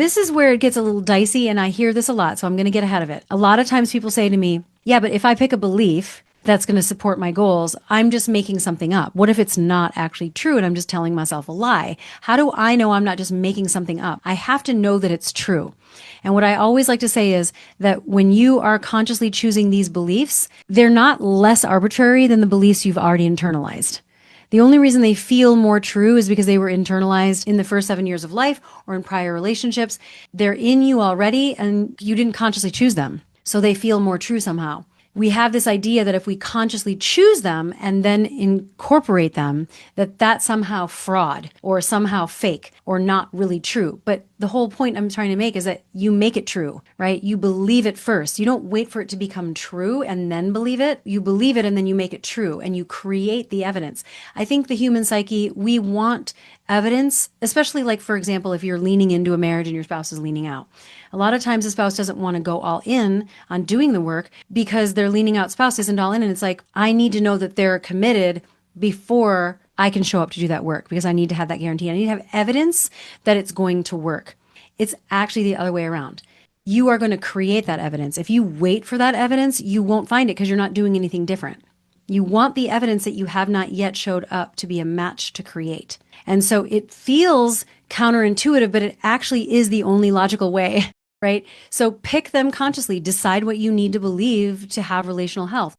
This is where it gets a little dicey, and I hear this a lot, so I'm going to get ahead of it. A lot of times people say to me, yeah, but if I pick a belief that's going to support my goals, I'm just making something up. What if it's not actually true and I'm just telling myself a lie? How do I know I'm not just making something up? I have to know that it's true. And what I always like to say is that when you are consciously choosing these beliefs, they're not less arbitrary than the beliefs you've already internalized. The only reason they feel more true is because they were internalized in the first 7 years of life or in prior relationships. They're in you already and you didn't consciously choose them. So they feel more true somehow. We have this idea that if we consciously choose them and then incorporate them, that that's somehow fraud or somehow fake or not really true. But the whole point I'm trying to make is that you make it true, right? You believe it first. You don't wait for it to become true and then believe it. You believe it and then you make it true and you create the evidence. I think the human psyche, we want evidence, especially like, for example, if you're leaning into a marriage and your spouse is leaning out. A lot of times the spouse doesn't want to go all in on doing the work because their leaning out spouse isn't all in. And it's like, I need to know that they're committed before I can show up to do that work because I need to have that guarantee. I need to have evidence that it's going to work. It's actually the other way around. You are going to create that evidence. If you wait for that evidence, you won't find it because you're not doing anything different. You want the evidence that you have not yet showed up to be a match to create. And so it feels counterintuitive, but it actually is the only logical way, right? So pick them consciously, decide what you need to believe to have relational health.